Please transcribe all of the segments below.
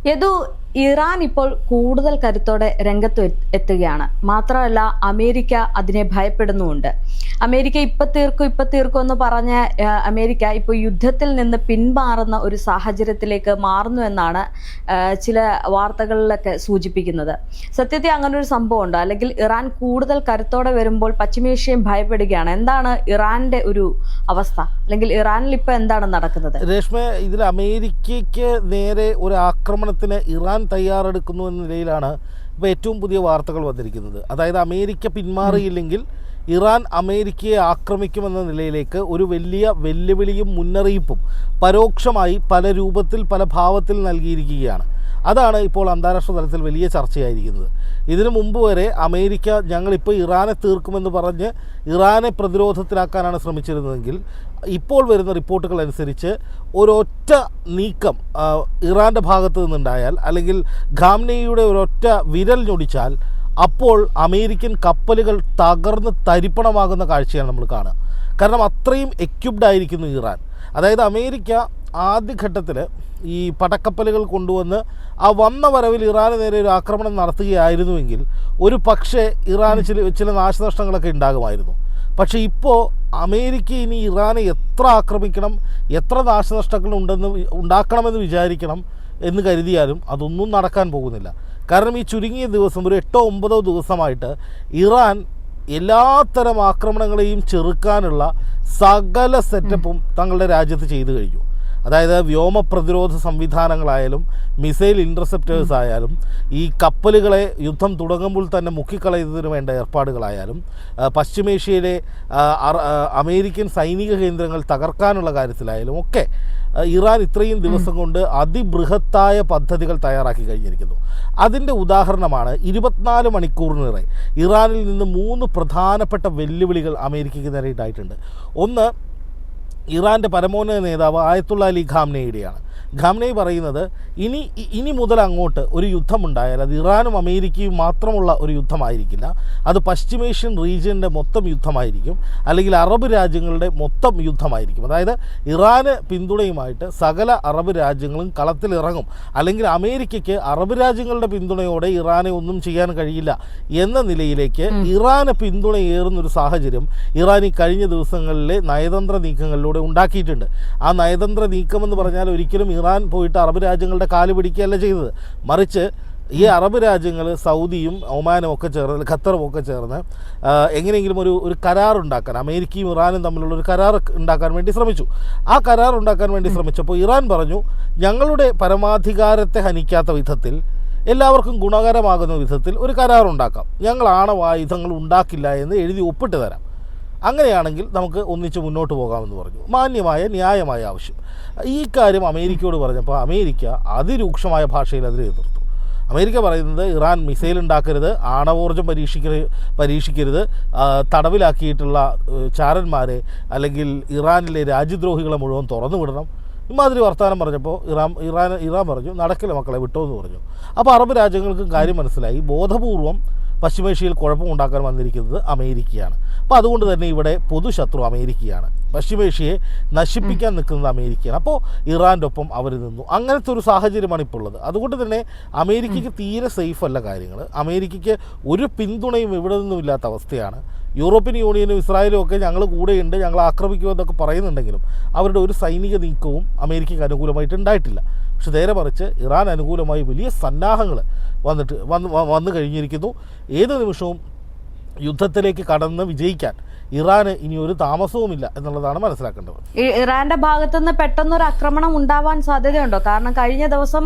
Yadu, Iran ഇപ്പോൾ കൂടുതൽ കരുത്തോടെ രംഗത്ത് എത്തുകയാണ്. മാത്രമല്ല, അമേരിക്ക അതിനെ ഭയപ്പെടുന്നുമുണ്ട്. അമേരിക്ക ഇപ്പൊ തീർക്കും എന്ന് പറഞ്ഞ അമേരിക്ക ഇപ്പോൾ യുദ്ധത്തിൽ നിന്ന് പിന്മാറുന്ന ഒരു സാഹചര്യത്തിലേക്ക് മാറുന്നു എന്നാണ് ചില വാർത്തകളിലൊക്കെ സൂചിപ്പിക്കുന്നത്. സത്യത്തിൽ അങ്ങനെ ഒരു സംഭവം ഉണ്ടോ? അല്ലെങ്കിൽ ഇറാൻ കൂടുതൽ കരുത്തോടെ വരുമ്പോൾ പശ്ചിമേഷ്യയും ഭയപ്പെടുകയാണ്? എന്താണ് ഇറാന്റെ ഒരു അവസ്ഥ? അല്ലെങ്കിൽ ഇറാനിൽ ഇപ്പൊ എന്താണ് നടക്കുന്നത്? രേഷ്മ, ഇതിൽ അമേരിക്കയ്ക്ക് നേരെ ഒരു ആക്രമണത്തിന് ഇറാൻ തയ്യാറെടുക്കുന്നു എന്ന നിലയിലാണ് ഇപ്പോൾ ഏറ്റവും പുതിയ വാർത്തകൾ വന്നിരിക്കുന്നത്. അതായത് അമേരിക്ക പിന്മാറിയില്ലെങ്കിൽ ഇറാൻ അമേരിക്കയെ ആക്രമിക്കുമെന്ന നിലയിലേക്ക് ഒരു വലിയ വെല്ലുവിളിയും മുന്നറിയിപ്പും പരോക്ഷമായി പല രൂപത്തിൽ പല ഭാവത്തിൽ നൽകിയിരിക്കുകയാണ്. അതാണ് ഇപ്പോൾ അന്താരാഷ്ട്ര തലത്തിൽ വലിയ ചർച്ചയായിരിക്കുന്നത്. ഇതിനു മുമ്പ് വരെ അമേരിക്ക ഞങ്ങളിപ്പോൾ ഇറാനെ തീർക്കുമെന്ന് പറഞ്ഞ് ഇറാനെ പ്രതിരോധത്തിലാക്കാനാണ് ശ്രമിച്ചിരുന്നതെങ്കിൽ ഇപ്പോൾ വരുന്ന റിപ്പോർട്ടുകൾ അനുസരിച്ച് ഒരൊറ്റ നീക്കം ഇറാൻ്റെ ഭാഗത്തു നിന്നുണ്ടായാൽ, അല്ലെങ്കിൽ ഖാംനെയിയുടെ ഒരൊറ്റ വിരൽ ഞൊടിച്ചാൽ അപ്പോൾ അമേരിക്കൻ കപ്പലുകൾ തകർന്ന് തരിപ്പണമാകുന്ന കാഴ്ചയാണ് നമ്മൾ കാണുക. കാരണം അത്രയും എക്യുപ്ഡ് ആയിരിക്കുന്നു ഇറാൻ. അതായത് അമേരിക്ക ആദ്യഘട്ടത്തിൽ ഈ പടക്കപ്പലുകൾ കൊണ്ടുവന്ന് ആ വന്ന വരവിൽ ഇറാന് നേരെ ഒരു ആക്രമണം നടത്തുകയായിരുന്നുവെങ്കിൽ ഒരു പക്ഷേ ഇറാന് ചില നാശനഷ്ടങ്ങളൊക്കെ ഉണ്ടാകുമായിരുന്നു. പക്ഷേ ഇപ്പോൾ അമേരിക്ക ഇനി ഇറാനെ എത്ര ആക്രമിക്കണം, എത്ര നാശനഷ്ടങ്ങൾ ഉണ്ടാക്കണമെന്ന് വിചാരിക്കണം എന്ന് കരുതിയാലും അതൊന്നും നടക്കാൻ പോകുന്നില്ല. കാരണം ഈ ചുരുങ്ങിയ ദിവസം, ഒരു 8-9 ദിവസമായിട്ട് ഇറാൻ എല്ലാത്തരം ആക്രമണങ്ങളെയും ചെറുക്കാനുള്ള സകല സെറ്റപ്പും തങ്ങളുടെ രാജ്യത്ത് ചെയ്തു കഴിഞ്ഞു. അതായത് വ്യോമ പ്രതിരോധ സംവിധാനങ്ങളായാലും മിസൈൽ ഇൻ്റർസെപ്റ്റേഴ്സ് ആയാലും ഈ കപ്പലുകളെ യുദ്ധം തുടങ്ങുമ്പോൾ തന്നെ മുക്കിക്കളയുന്നതിന് വേണ്ട ഏർപ്പാടുകളായാലും പശ്ചിമേഷ്യയിലെ അമേരിക്കൻ സൈനിക കേന്ദ്രങ്ങൾ തകർക്കാനുള്ള കാര്യത്തിലായാലും ഒക്കെ ഇറാൻ ഇത്രയും ദിവസം കൊണ്ട് അതിബൃഹത്തായ പദ്ധതികൾ തയ്യാറാക്കി കഴിഞ്ഞിരിക്കുന്നു. അതിൻ്റെ ഉദാഹരണമാണ് 24 മണിക്കൂറിനിടെ ഇറാനിൽ നിന്ന് 3 പ്രധാനപ്പെട്ട വെല്ലുവിളികൾ അമേരിക്കയ്ക്ക് നേരെ ഉണ്ടായിട്ടുണ്ട്. ഒന്ന്, ഇറാൻ്റെ പരമോന്നത നേതാവ് ആയത്തുള്ള അലി ഖാംനെയുടെയാണ്. ഖാംനെയി പറയുന്നത് ഇനി മുതൽ അങ്ങോട്ട് ഒരു യുദ്ധമുണ്ടായാൽ അത് ഇറാനും അമേരിക്കയും മാത്രമുള്ള ഒരു യുദ്ധമായിരിക്കില്ല, അത് പശ്ചിമേഷ്യൻ റീജിയൻ്റെ മൊത്തം യുദ്ധമായിരിക്കും, അല്ലെങ്കിൽ അറബ് രാജ്യങ്ങളുടെ മൊത്തം യുദ്ധമായിരിക്കും. അതായത് ഇറാന് പിന്തുണയുമായിട്ട് സകല അറബ് രാജ്യങ്ങളും കളത്തിലിറങ്ങും, അല്ലെങ്കിൽ അമേരിക്കയ്ക്ക് അറബ് രാജ്യങ്ങളുടെ പിന്തുണയോടെ ഇറാനെ ഒന്നും ചെയ്യാൻ കഴിയില്ല എന്ന നിലയിലേക്ക് ഇറാന് പിന്തുണയേറുന്നൊരു സാഹചര്യം ഇറാൻ ഈ കഴിഞ്ഞ ദിവസങ്ങളിലെ നയതന്ത്ര നീക്കങ്ങളിലൂടെ ഉണ്ടാക്കിയിട്ടുണ്ട്. ആ നയതന്ത്ര നീക്കമെന്ന് പറഞ്ഞാൽ ഒരിക്കലും ഇറാൻ പോയിട്ട് അറബ് രാജ്യങ്ങളുടെ കാല് പിടിക്കുകയല്ല ചെയ്തത്, മറിച്ച് ഈ അറബ് രാജ്യങ്ങൾ സൗദിയും ഒമാനും ഒക്കെ ചേർന്ന്, ഖത്തറും ഒക്കെ ചേർന്ന് എങ്ങനെയെങ്കിലും ഒരു കരാറുണ്ടാക്കാൻ, അമേരിക്കയും ഇറാനും തമ്മിലുള്ള ഒരു കരാർ ഉണ്ടാക്കാൻ വേണ്ടി ശ്രമിച്ചു. ആ കരാർ ഉണ്ടാക്കാൻ വേണ്ടി ശ്രമിച്ചപ്പോൾ ഇറാൻ പറഞ്ഞു, ഞങ്ങളുടെ പരമാധികാരത്തെ ഹനിക്കാത്ത വിധത്തിൽ, എല്ലാവർക്കും ഗുണകരമാകുന്ന വിധത്തിൽ ഒരു കരാറുണ്ടാക്കാം, ഞങ്ങൾ ആണവായുധങ്ങൾ ഉണ്ടാക്കില്ല എന്ന് എഴുതി ഒപ്പിട്ട് തരാം, അങ്ങനെയാണെങ്കിൽ നമുക്ക് ഒന്നിച്ച് മുന്നോട്ട് പോകാമെന്ന് പറഞ്ഞു. മാന്യമായ ന്യായമായ ആവശ്യം. ഈ കാര്യം അമേരിക്കയോട് പറഞ്ഞപ്പോൾ അമേരിക്ക അതിരൂക്ഷമായ ഭാഷയിൽ അതിനെ എതിർത്തു. അമേരിക്ക പറയുന്നത് ഇറാൻ മിസൈൽ ഉണ്ടാക്കരുത്, ആണവോർജ്ജം പരീക്ഷിക്കരുത്, തടവിലാക്കിയിട്ടുള്ള ചാരന്മാരെ അല്ലെങ്കിൽ ഇറാനിലെ രാജ്യദ്രോഹികളെ മുഴുവൻ തുറന്നു വിടണം. ഇമാതിരി വർത്തമാനം പറഞ്ഞപ്പോൾ ഇറാൻ പറഞ്ഞു, നടക്കില്ല മക്കളെ, വിട്ടോ എന്ന് പറഞ്ഞു. അപ്പോൾ അറബ് രാജ്യങ്ങൾക്കും കാര്യം മനസ്സിലായി, ബോധപൂർവം പശ്ചിമേഷ്യയിൽ കുഴപ്പമുണ്ടാക്കാൻ വന്നിരിക്കുന്നത് അമേരിക്കയാണ്. അപ്പോൾ അതുകൊണ്ട് തന്നെ ഇവിടെ പൊതുശത്രു അമേരിക്കയാണ്, പശ്ചിമേഷ്യയെ നശിപ്പിക്കാൻ നിൽക്കുന്നത് അമേരിക്കയാണ്. അപ്പോൾ ഇറാൻ്റെ ഒപ്പം അവർ നിന്നു. അങ്ങനത്തെ ഒരു സാഹചര്യമാണ് ഇപ്പോൾ ഉള്ളത്. അതുകൊണ്ട് തന്നെ അമേരിക്കയ്ക്ക് തീരെ സേഫ് അല്ല കാര്യങ്ങൾ. അമേരിക്കയ്ക്ക് ഒരു പിന്തുണയും ഇവിടെ നിന്നും ഇല്ലാത്ത അവസ്ഥയാണ്. യൂറോപ്യൻ യൂണിയനും ഇസ്രായേലും ഒക്കെ ഞങ്ങൾ കൂടെയുണ്ട്, ഞങ്ങൾ ആക്രമിക്കുമെന്നൊക്കെ പറയുന്നുണ്ടെങ്കിലും അവരുടെ ഒരു സൈനിക നീക്കവും അമേരിക്കയ്ക്ക് അനുകൂലമായിട്ട് ഉണ്ടായിട്ടില്ല. പക്ഷെ നേരെ മറിച്ച് ഇറാൻ അനുകൂലമായി വലിയ സന്നാഹങ്ങൾ വന്നു കഴിഞ്ഞിരിക്കുന്നു. ഏത് നിമിഷവും യുദ്ധത്തിലേക്ക് കടന്ന് വിജയിക്കാൻ ഇറാന് ഇനി ഒരു താമസവുമില്ല എന്നുള്ളതാണ് മനസ്സിലാക്കേണ്ടത്. ഇറാന്റെ ഭാഗത്തുനിന്ന് പെട്ടെന്നൊരു ആക്രമണം ഉണ്ടാവാൻ സാധ്യതയുണ്ടോ? കാരണം കഴിഞ്ഞ ദിവസം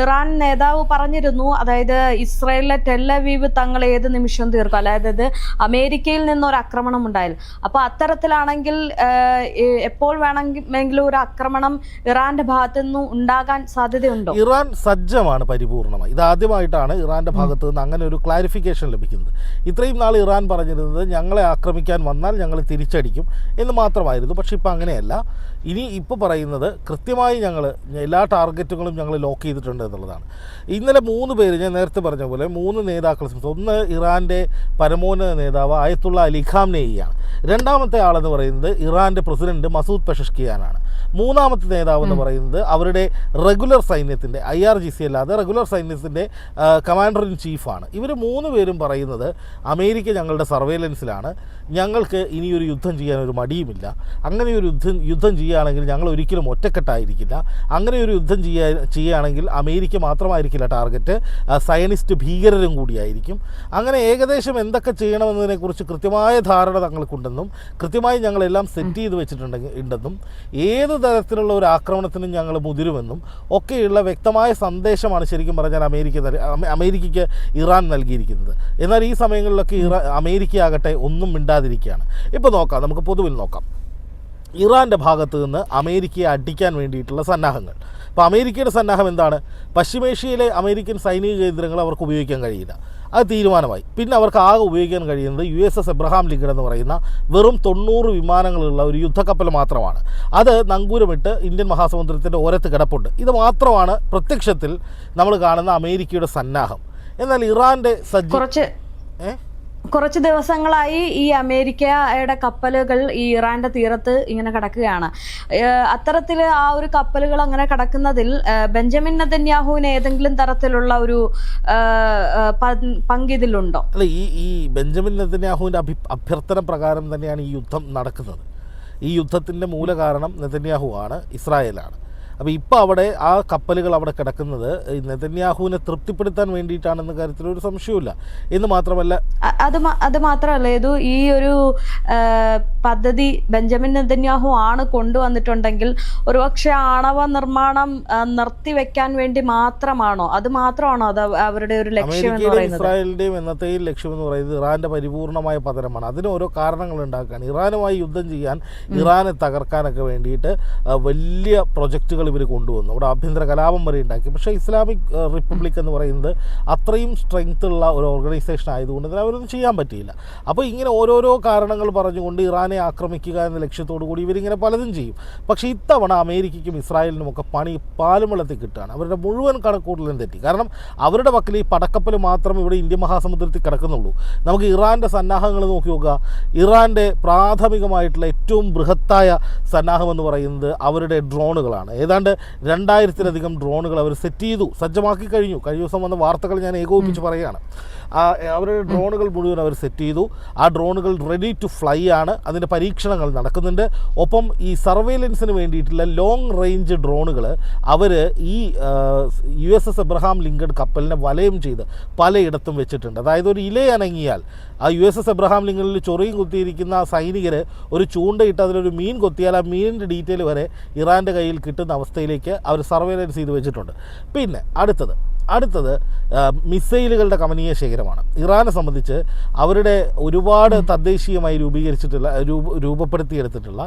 ഇറാൻ നേതാവ് പറഞ്ഞിരുന്നു, അതായത് ഇസ്രായേലിലെ ടെല്ലവീവ് തങ്ങൾ ഏത് നിമിഷവും തീർക്കും, അതായത് അമേരിക്കയിൽ നിന്നൊരു ആക്രമണം ഉണ്ടായാലും. അപ്പൊ അത്തരത്തിലാണെങ്കിൽ എപ്പോൾ വേണമെങ്കിലും ഒരു ആക്രമണം ഇറാന്റെ ഭാഗത്തു നിന്ന് ഉണ്ടാകാൻ സാധ്യതയുണ്ടോ? ഇറാൻ സജ്ജമാണ് പരിപൂർണമായി. ഇതാദ്യമായിട്ടാണ് ഇറാന്റെ ഭാഗത്തു നിന്ന് അങ്ങനെ ഒരു ക്ലാരിഫിക്കേഷൻ ലഭിക്കുന്നത്. ഇത്രയും നാൾ ഇറാൻ പറഞ്ഞിരുന്നത് ഞങ്ങളെ ആക്രമിക്കാൻ വന്നാൽ ഞങ്ങൾ തിരിച്ചടിക്കും എന്ന് മാത്രമായിരുന്നു. പക്ഷെ ഇപ്പം അങ്ങനെയല്ല. ഇനി ഇപ്പോൾ പറയുന്നത് കൃത്യമായി ഞങ്ങൾ എല്ലാ ടാർഗറ്റുകളും ഞങ്ങൾ ലോക്ക് ചെയ്തിട്ടുണ്ട് എന്നുള്ളതാണ്. ഇന്നലെ 3 പേര്, ഞാൻ നേരത്തെ പറഞ്ഞ പോലെ 3 നേതാക്കൾ, ഒന്ന് ഇറാൻ്റെ പരമോന്നത നേതാവ് ആയത്തുള്ള അലി ഖാംനെയിയാണ്, രണ്ടാമത്തെ ആളെന്ന് പറയുന്നത് ഇറാൻ്റെ പ്രസിഡന്റ് മസൂദ് പെഷഷ്കിയാനാണ്, മൂന്നാമത്തെ നേതാവ് എന്ന് പറയുന്നത് അവരുടെ റെഗുലർ സൈന്യത്തിൻ്റെ IRGC അല്ലാതെ റെഗുലർ സൈന്യത്തിൻ്റെ കമാൻഡർ ഇൻ ചീഫാണ്. ഇവർ 3 പേരും പറയുന്നത് അമേരിക്ക ഞങ്ങളുടെ സർവേലൻസിലാണ്, ഞങ്ങൾക്ക് ഇനിയൊരു യുദ്ധം ചെയ്യാൻ ഒരു മടിയുമില്ല, അങ്ങനെ ഒരു യുദ്ധം ചെയ്യുകയാണെങ്കിൽ ഞങ്ങൾ ഒരിക്കലും ഒറ്റക്കെട്ടായിരിക്കില്ല, അങ്ങനെ ഒരു യുദ്ധം ചെയ്യുകയാണെങ്കിൽ അമേരിക്ക മാത്രമായിരിക്കില്ല ടാർഗറ്റ്, സയനിസ്റ്റ് ഭീകരരും കൂടിയായിരിക്കും. അങ്ങനെ ഏകദേശം എന്തൊക്കെ ചെയ്യണമെന്നതിനെക്കുറിച്ച് കൃത്യമായ ധാരണ തങ്ങൾക്കുണ്ടെന്നും കൃത്യമായി ഞങ്ങളെല്ലാം സെറ്റ് ചെയ്ത് വെച്ചിട്ടുണ്ടെന്നും ഏത് തരത്തിലുള്ള ഒരു ആക്രമണത്തിനും ഞങ്ങൾ മുതിരുമെന്നും ഒക്കെയുള്ള വ്യക്തമായ സന്ദേശമാണ് ശരിക്കും പറഞ്ഞാൽ അമേരിക്കയ്ക്ക് ഇറാൻ നൽകിയിരിക്കുന്നത്. എന്നാൽ ഈ സമയങ്ങളിലൊക്കെ അമേരിക്കയാകട്ടെ ഒന്നും മിണ്ടാതിരിക്കുകയാണ്. ഇപ്പോൾ നോക്കാം, നമുക്ക് പൊതുവിൽ നോക്കാം ഇറാൻ്റെ ഭാഗത്ത് നിന്ന് അമേരിക്കയെ അടിക്കാൻ വേണ്ടിയിട്ടുള്ള സന്നാഹങ്ങൾ. അപ്പോൾ അമേരിക്കയുടെ സന്നാഹം എന്താണ്? പശ്ചിമേഷ്യയിലെ അമേരിക്കൻ സൈനിക കേന്ദ്രങ്ങൾ അവർക്ക് ഉപയോഗിക്കാൻ കഴിയില്ല, അത് തീരുമാനമായി. പിന്നെ അവർക്ക് ആകെ ഉപയോഗിക്കാൻ കഴിയുന്നത് USS എബ്രഹാം ലിങ്കൺ എന്ന് പറയുന്ന വെറും 90 വിമാനങ്ങളുള്ള ഒരു യുദ്ധക്കപ്പൽ മാത്രമാണ്. അത് നങ്കൂരമിട്ട് ഇന്ത്യൻ മഹാസമുദ്രത്തിൻ്റെ ഓരത്ത് കിടപ്പുണ്ട്. ഇത് മാത്രമാണ് പ്രത്യക്ഷത്തിൽ നമ്മൾ കാണുന്ന അമേരിക്കയുടെ സന്നാഹം. എന്നാൽ ഇറാൻ്റെ കുറച്ച് ദിവസങ്ങളായി ഈ അമേരിക്കയുടെ കപ്പലുകൾ ഈ ഇറാന്റെ തീരത്ത് ഇങ്ങനെ കിടക്കുകയാണ്. അത്തരത്തിൽ ആ ഒരു കപ്പലുകൾ അങ്ങനെ കിടക്കുന്നതിൽ ബെഞ്ചമിൻ നെതന്യാഹുവിന് ഏതെങ്കിലും തരത്തിലുള്ള ഒരു പങ്കിതിലുണ്ടോ? അല്ല, ഈ ബെഞ്ചമിൻ നെതന്യാഹുവിൻ്റെ അഭ്യർത്ഥന പ്രകാരം തന്നെയാണ് ഈ യുദ്ധം നടക്കുന്നത്. ഈ യുദ്ധത്തിൻ്റെ മൂല കാരണം നെതന്യാഹു ആണ്, ഇസ്രായേലാണ്. അപ്പോൾ ഇപ്പോൾ അവിടെ ആ കപ്പലുകൾ അവിടെ കിടക്കുന്നത് നെതന്യാഹുവിനെ തൃപ്തിപ്പെടുത്താൻ വേണ്ടിയിട്ടാണെന്ന കാര്യത്തിൽ ഒരു സംശയമില്ല. എന്ന് മാത്രമല്ല അത് മാത്രമല്ല, ഇത് ഈ ഒരു പദ്ധതി ബെഞ്ചമിൻ നെതന്യാഹു ആണ് കൊണ്ടുവന്നിട്ടുണ്ടെങ്കിൽ ഒരുപക്ഷെ ആണവ നിർമ്മാണം നിർത്തിവെക്കാൻ വേണ്ടി മാത്രമാണോ? അത് മാത്രമാണോ അത് അവരുടെ ഒരു ലക്ഷ്യം എന്ന് പറയുന്നത്? ഇസ്രായേലിന്റെയും എന്നത്തെയും ലക്ഷ്യം എന്ന് പറയുന്നത് ഇറാന്റെ പരിപൂർണമായ പതനമാണ്. അതിന് ഓരോ കാരണങ്ങൾ ഉണ്ടാക്കാൻ, ഇറാനുമായി യുദ്ധം ചെയ്യാൻ, ഇറാനെ തകർക്കാനൊക്കെ വേണ്ടിയിട്ട് വലിയ പ്രൊജക്റ്റുകൾ ഇവർ കൊണ്ടുവന്നു. അവിടെ ആഭ്യന്തര കലാപം വരെ ഉണ്ടാക്കി. പക്ഷേ ഇസ്ലാമിക് റിപ്പബ്ലിക് എന്ന് പറയുന്നത് അത്രയും സ്ട്രെങ്ത് ഉള്ള ഒരു ഓർഗനൈസേഷൻ ആയതുകൊണ്ട് തന്നെ അവരൊന്നും ചെയ്യാൻ പറ്റിയില്ല. അപ്പോൾ ഇങ്ങനെ ഓരോരോ കാരണങ്ങൾ പറഞ്ഞുകൊണ്ട് ഇറാനെ ആക്രമിക്കുക എന്ന ലക്ഷ്യത്തോടു കൂടി ഇവരിങ്ങനെ പലതും ചെയ്യും. പക്ഷേ ഇത്തവണ അമേരിക്കയ്ക്കും ഇസ്രായേലിനുമൊക്കെ പണി പാലും വെള്ളത്തിൽ കിട്ടുകയാണ്. അവരുടെ മുഴുവൻ കണക്കൂട്ടലും തെറ്റി. കാരണം അവരുടെ പക്കൽ ഈ പടക്കപ്പൽ മാത്രം ഇവിടെ ഇന്ത്യൻ മഹാസമുദ്രത്തിൽ കിടക്കുന്നുള്ളൂ. നമുക്ക് ഇറാൻ്റെ സന്നാഹങ്ങൾ നോക്കി നോക്കുക. ഇറാൻ്റെ പ്രാഥമികമായിട്ടുള്ള ഏറ്റവും ബൃഹത്തായ സന്നാഹം എന്ന് പറയുന്നത് അവരുടെ ഡ്രോണുകളാണ്. ഏതാണ്ട് 2000-ലധികം ഡ്രോണുകൾ അവർ സെറ്റ് ചെയ്തു, സജ്ജമാക്കി കഴിഞ്ഞു. കഴിഞ്ഞ ദിവസം വന്ന വാർത്തകൾ ഞാൻ ഏകോപിപ്പിച്ച് പറയുകയാണ്. അവരുടെ ഡ്രോണുകൾ മുഴുവൻ അവർ സെറ്റ് ചെയ്തു. ആ ഡ്രോണുകൾ റെഡി ടു ഫ്ലൈ ആണ്. അതിൻ്റെ പരീക്ഷണങ്ങൾ നടക്കുന്നുണ്ട്. ഒപ്പം ഈ സർവൈലൻസിന് വേണ്ടിയിട്ടുള്ള ലോങ് റേഞ്ച് ഡ്രോണുകൾ അവർ ഈ USS എബ്രഹാം ലിങ്കൺ കപ്പലിനെ വലയം ചെയ്ത് പലയിടത്തും വെച്ചിട്ടുണ്ട്. അതായത് ഒരു ഇലയനങ്ങിയാൽ ആ USS എബ്രഹാം ലിങ്കണിൽ ചൊറിയും കുത്തിയിരിക്കുന്ന സൈനികർ ഒരു ചൂണ്ടയിട്ട് അതിലൊരു മീൻ കൊത്തിയാൽ ആ മീനിൻ്റെ ഡീറ്റെയിൽ വരെ ഇറാൻ്റെ കയ്യിൽ കിട്ടുന്ന അവസ്ഥയിലേക്ക് അവർ സർവൈലൻസ് ചെയ്ത് വെച്ചിട്ടുണ്ട്. പിന്നെ അടുത്തത് മിസൈലുകളുടെ കമനീയ ശേഖരമാണ്. ഇറാനെ സംബന്ധിച്ച് അവരുടെ ഒരുപാട് തദ്ദേശീയമായി രൂപപ്പെടുത്തിയെടുത്തിട്ടുള്ള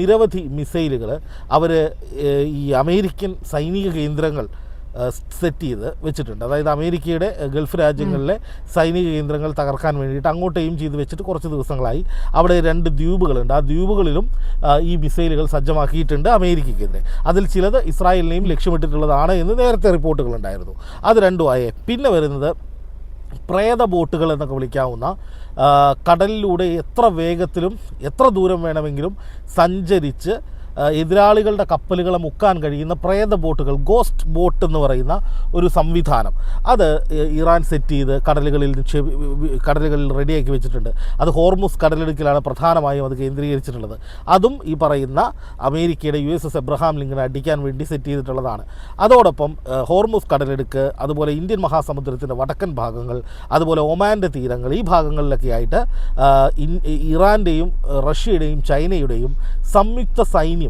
നിരവധി മിസൈലുകൾ അവർ ഈ അമേരിക്കൻ സൈനിക കേന്ദ്രങ്ങൾ സെറ്റ് ചെയ്ത് വെച്ചിട്ടുണ്ട്. അതായത് അമേരിക്കയുടെ ഗൾഫ് രാജ്യങ്ങളിലെ സൈനിക കേന്ദ്രങ്ങൾ തകർക്കാൻ വേണ്ടിയിട്ട് അങ്ങോട്ട് എയിം ചെയ്ത് വെച്ചിട്ട് കുറച്ച് ദിവസങ്ങളായി. അവിടെ 2 ദ്വീപുകളുണ്ട്. ആ ദ്വീപുകളിലും ഈ മിസൈലുകൾ സജ്ജമാക്കിയിട്ടുണ്ട് അമേരിക്കയ്ക്കെതിരെ. അതിൽ ചിലത് ഇസ്രായേലിനെയും ലക്ഷ്യമിട്ടിട്ടുള്ളതാണ് എന്ന് നേരത്തെ റിപ്പോർട്ടുകളുണ്ടായിരുന്നു. അത് രണ്ടുമായേ. പിന്നെ വരുന്നത് പ്രേത ബോട്ടുകൾ എന്നൊക്കെ വിളിക്കാവുന്ന കടലിലൂടെ എത്ര വേഗത്തിലും എത്ര ദൂരം വേണമെങ്കിലും സഞ്ചരിച്ച് എതിരാളികളുടെ കപ്പലുകളെ മുക്കാൻ കഴിയുന്ന പ്രേത ബോട്ടുകൾ, ഗോസ്റ്റ് ബോട്ട് എന്ന് പറയുന്ന ഒരു സംവിധാനം, അത് ഇറാൻ സെറ്റ് ചെയ്ത് കടലുകളിൽ റെഡിയാക്കി വെച്ചിട്ടുണ്ട്. അത് ഹോർമുസ് കടലിടുക്കിലാണ് പ്രധാനമായും അത് കേന്ദ്രീകരിച്ചിട്ടുള്ളത്. അതും ഈ പറയുന്ന അമേരിക്കയുടെ USS എബ്രഹാം ലിങ്കൺ അടിക്കാൻ വേണ്ടി സെറ്റ് ചെയ്തിട്ടുള്ളതാണ്. അതോടൊപ്പം ഹോർമുസ് കടലിടുക്ക്, അതുപോലെ ഇന്ത്യൻ മഹാസമുദ്രത്തിൻ്റെ വടക്കൻ ഭാഗങ്ങൾ, അതുപോലെ ഒമാൻ്റെ തീരങ്ങൾ, ഈ ഭാഗങ്ങളിലൊക്കെ ആയിട്ട് ഇറാൻ്റെയും റഷ്യയുടെയും ചൈനയുടെയും സംയുക്ത സൈന്യം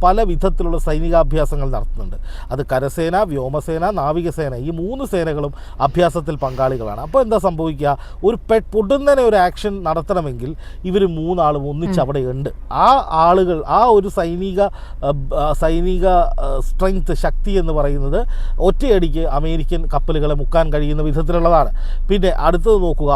പല വിധത്തിലുള്ള സൈനികാഭ്യാസങ്ങൾ നടത്തുന്നുണ്ട്. അത് കരസേന, വ്യോമസേന, നാവികസേന, ഈ 3 സേനകളും അഭ്യാസത്തിൽ പങ്കാളികളാണ്. അപ്പോൾ എന്താ സംഭവിക്കുക? ഒരു പൊടുന്നനെ ഒരു ആക്ഷൻ നടത്തണമെങ്കിൽ ഇവർ 3 ആളും ഒന്നിച്ച് അവിടെ ഉണ്ട്. ആ ആളുകൾ, ആ ഒരു സൈനിക സ്ട്രെങ്ത്, ശക്തി എന്ന് പറയുന്നത് ഒറ്റയടിക്ക് അമേരിക്കൻ കപ്പലുകളെ മുക്കാൻ കഴിയുന്ന വിധത്തിലുള്ളതാണ്. പിന്നെ അടുത്തത് നോക്കുക,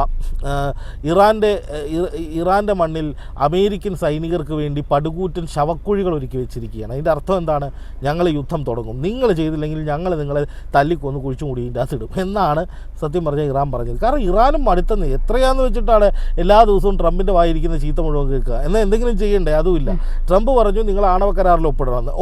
ഇറാൻ്റെ മണ്ണിൽ അമേരിക്കൻ സൈനികർക്ക് വേണ്ടി പടുകൂറ്റൻ ശവക്കുഴികൾ ഒരുക്കി വെച്ചിട്ടുണ്ട്. വെച്ചിരിക്കുകയാണ്. അതിൻ്റെ അർത്ഥം എന്താണ്? ഞങ്ങൾ യുദ്ധം തുടങ്ങും, നിങ്ങൾ ചെയ്തില്ലെങ്കിൽ ഞങ്ങൾ നിങ്ങളെ തല്ലിക്കൊന്ന് കുഴിച്ചു മൂടി ഇതിൻ്റെ അകത്തിടും എന്നാണ് സത്യം പറഞ്ഞാൽ ഇറാൻ പറഞ്ഞത്. കാരണം ഇറാനും മടുത്തെന്ന് എത്രയാണെന്ന് വെച്ചിട്ടാണ് എല്ലാ ദിവസവും ട്രംപിൻ്റെ വായിരിക്കുന്ന ചീത്ത മുഴുവൻ കേൾക്കുക. എന്നാൽ എന്തെങ്കിലും ചെയ്യണ്ടേ? അതുമില്ല. ട്രംപ് പറഞ്ഞു നിങ്ങൾ ആണവ കരാറിൽ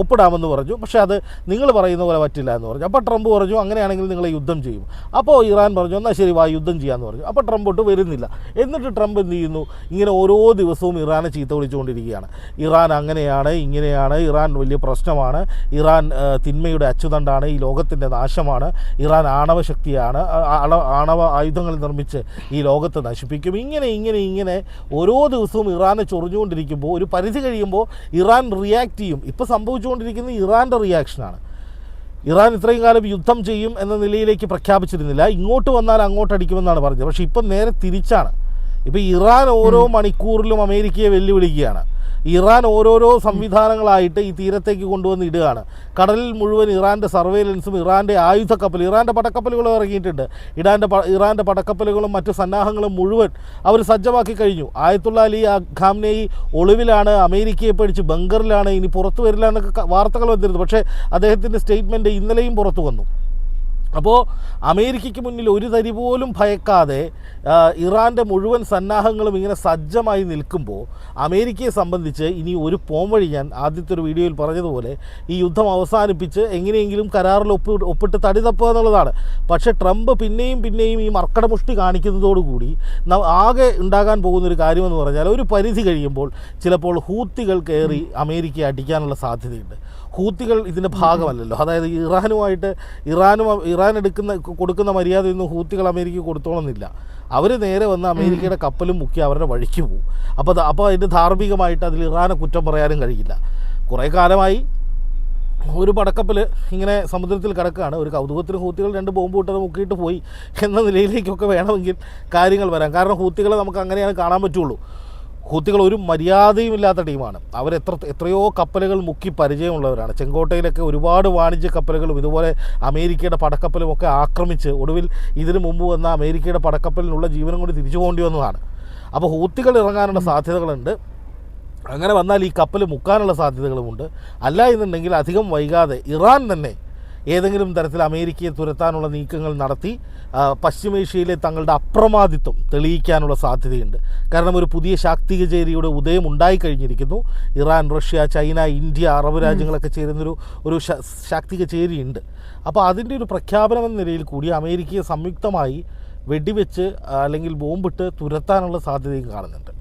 ഒപ്പിടാമെന്ന് പറഞ്ഞു. പക്ഷേ അത് നിങ്ങൾ പറയുന്ന പോലെ പറ്റില്ല എന്ന് പറഞ്ഞു. അപ്പോൾ ട്രംപ് പറഞ്ഞു അങ്ങനെയാണെങ്കിൽ നിങ്ങൾ യുദ്ധം ചെയ്യും. അപ്പോൾ ഇറാൻ പറഞ്ഞു എന്നാൽ ശരി വാ യുദ്ധം ചെയ്യാമെന്ന് പറഞ്ഞു. അപ്പോൾ ട്രംപ് ഒട്ട് വരുന്നില്ല. എന്നിട്ട് ട്രംപ് എന്ത് ചെയ്യുന്നു? ഇങ്ങനെ ഓരോ ദിവസവും ഇറാനെ ചീത്ത വിളിച്ചുകൊണ്ടിരിക്കുകയാണ്. ഇറാൻ അങ്ങനെയാണ്, ഇങ്ങനെയാണ്, ഇറാൻ വലിയ പ്രശ്നമാണ്, ഇറാൻ തിന്മയുടെ അച്ചുതണ്ടാണ്, ഈ ലോകത്തിൻ്റെ നാശമാണ്, ഇറാൻ ആണവ ശക്തിയാണ്, ആണവ ആയുധങ്ങൾ നിർമ്മിച്ച് ഈ ലോകത്തെ നശിപ്പിക്കും. ഇങ്ങനെ ഓരോ ദിവസവും ഇറാനെ ചൊറിഞ്ഞുകൊണ്ടിരിക്കുമ്പോൾ ഒരു പരിധി കഴിയുമ്പോൾ ഇറാൻ റിയാക്ട് ചെയ്യും. ഇപ്പോൾ സംഭവിച്ചുകൊണ്ടിരിക്കുന്നത് ഇറാൻ്റെ റിയാക്ഷനാണ്. ഇറാൻ ഇത്രയും കാലം യുദ്ധം ചെയ്യും എന്ന നിലയിലേക്ക് പ്രഖ്യാപിച്ചിരുന്നില്ല. ഇങ്ങോട്ട് വന്നാൽ അങ്ങോട്ടടിക്കുമെന്നാണ് പറഞ്ഞത്. പക്ഷേ ഇപ്പം നേരെ തിരിച്ചാണ്. ഇപ്പോൾ ഇറാൻ ഓരോ മണിക്കൂറിലും അമേരിക്കയെ വെല്ലുവിളിക്കുകയാണ്. ഇറാൻ ഓരോരോ സംവിധാനങ്ങളായിട്ട് ഈ തീരത്തേക്ക് കൊണ്ടുവന്ന് ഇടുകയാണ്. കടലിൽ മുഴുവൻ ഇറാൻ്റെ സർവേലൻസും ഇറാൻ്റെ ആയുധക്കപ്പൽ, ഇറാൻ്റെ പടക്കപ്പലുകളും ഇറങ്ങിയിട്ടുണ്ട്. ഇറാൻ്റെ പടക്കപ്പലുകളും മറ്റു സന്നാഹങ്ങളും മുഴുവൻ അവർ സജ്ജമാക്കി കഴിഞ്ഞു. ആയത്തുള്ള അലി ഖാംനെയി ഒളിവിലാണ്, അമേരിക്കയെ പേടിച്ച് ബങ്കറിലാണ്, ഇനി പുറത്തു വരില്ല എന്നൊക്കെ വാർത്തകൾ വന്നിരുന്നു. പക്ഷേ അദ്ദേഹത്തിൻ്റെ സ്റ്റേറ്റ്മെൻറ്റ് ഇന്നലെയും പുറത്തു വന്നു. അപ്പോൾ അമേരിക്കയ്ക്ക് മുന്നിൽ ഒരു തരി പോലും ഭയക്കാതെ ഇറാൻ്റെ മുഴുവൻ സന്നാഹങ്ങളും ഇങ്ങനെ സജ്ജമായി നിൽക്കുമ്പോൾ അമേരിക്കയെ സംബന്ധിച്ച് ഇനി ഒരു പോംവഴി, ഞാൻ ആദ്യത്തെ ഒരു വീഡിയോയിൽ പറഞ്ഞതുപോലെ, ഈ യുദ്ധം അവസാനിപ്പിച്ച് എങ്ങനെയെങ്കിലും കരാറിൽ ഒപ്പിട്ട് തടി തപ്പുക എന്നുള്ളതാണ്. പക്ഷേ ട്രംപ് പിന്നെയും ഈ മർക്കടമുഷ്ടി കാണിക്കുന്നതോടുകൂടി ആകെ ഉണ്ടാകാൻ പോകുന്നൊരു കാര്യമെന്ന് പറഞ്ഞാൽ ഒരു പരിധി കഴിയുമ്പോൾ ചിലപ്പോൾ ഹൂത്തികൾ കയറി അമേരിക്കയെ അടിക്കാനുള്ള സാധ്യതയുണ്ട്. ഹൂത്തികൾ ഇതിൻ്റെ ഭാഗമല്ലല്ലോ. അതായത് ഇറാൻ കൊടുക്കുന്ന മര്യാദയൊന്നും ഹൂത്തികൾ അമേരിക്ക കൊടുത്തോണമെന്നില്ല. അവർ നേരെ വന്ന് അമേരിക്കയുടെ കപ്പലും മുക്കി അവരുടെ വഴിക്ക് പോകും. അപ്പോൾ അതിൻ്റെ ധാർമ്മികമായിട്ട് അതിൽ ഇറാനെ കുറ്റം പറയാനും കഴിയില്ല. കുറേ കാലമായി ഒരു പടക്കപ്പൽ ഇങ്ങനെ സമുദ്രത്തിൽ കിടക്കുകയാണ്. ഒരു കൗതുകത്തിന് ഹൂത്തികൾ 2 ബോംബ് വിട്ടത് മുക്കിയിട്ട് പോയി എന്ന നിലയിലേക്കൊക്കെ വേണമെങ്കിൽ കാര്യങ്ങൾ വരാം. കാരണം ഹൂത്തികളെ നമുക്ക് അങ്ങനെയാണ് കാണാൻ പറ്റുള്ളൂ. ഹൂത്തികൾ ഒരു മര്യാദയുമില്ലാത്ത ടീമാണ്. എത്രയോ കപ്പലുകൾ മുക്കി പരിചയമുള്ളവരാണ്. ചെങ്കോട്ടയിലൊക്കെ ഒരുപാട് വാണിജ്യ കപ്പലുകളും ഇതുപോലെ അമേരിക്കയുടെ പടക്കപ്പലും ഒക്കെ ആക്രമിച്ച് ഒടുവിൽ ഇതിനു മുമ്പ് വന്ന അമേരിക്കയുടെ പടക്കപ്പലിനുള്ള ജീവനും കൂടി തിരിച്ചു പോകേണ്ടി വന്നതാണ്. അപ്പോൾ ഹൂത്തികൾ ഇറങ്ങാനുള്ള സാധ്യതകളുണ്ട്. അങ്ങനെ വന്നാൽ ഈ കപ്പൽ മുക്കാനുള്ള സാധ്യതകളുമുണ്ട്. അല്ല എന്നുണ്ടെങ്കിൽ അധികം വൈകാതെ ഇറാൻ തന്നെ ഏതെങ്കിലും തരത്തിൽ അമേരിക്കയെ തുരത്താനുള്ള നീക്കങ്ങൾ നടത്തി പശ്ചിമേഷ്യയിലെ തങ്ങളുടെ അപ്രമാദിത്വം തെളിയിക്കാനുള്ള സാധ്യതയുണ്ട്. കാരണം ഒരു പുതിയ ശാക്തിക ചേരിയുടെ ഉദയം ഉണ്ടായിക്കഴിഞ്ഞിരിക്കുന്നു. Iran, Russia, China, India, Arab രാജ്യങ്ങളൊക്കെ ചേരുന്നൊരു ശാക്തിക ചേരിയുണ്ട്. അപ്പോൾ അതിൻ്റെ ഒരു പ്രഖ്യാപനം എന്ന നിലയിൽ കൂടി അമേരിക്കയെ സംയുക്തമായി വെടിവെച്ച് അല്ലെങ്കിൽ ബോംബിട്ട് തുരത്താനുള്ള സാധ്യതയും കാണുന്നുണ്ട്.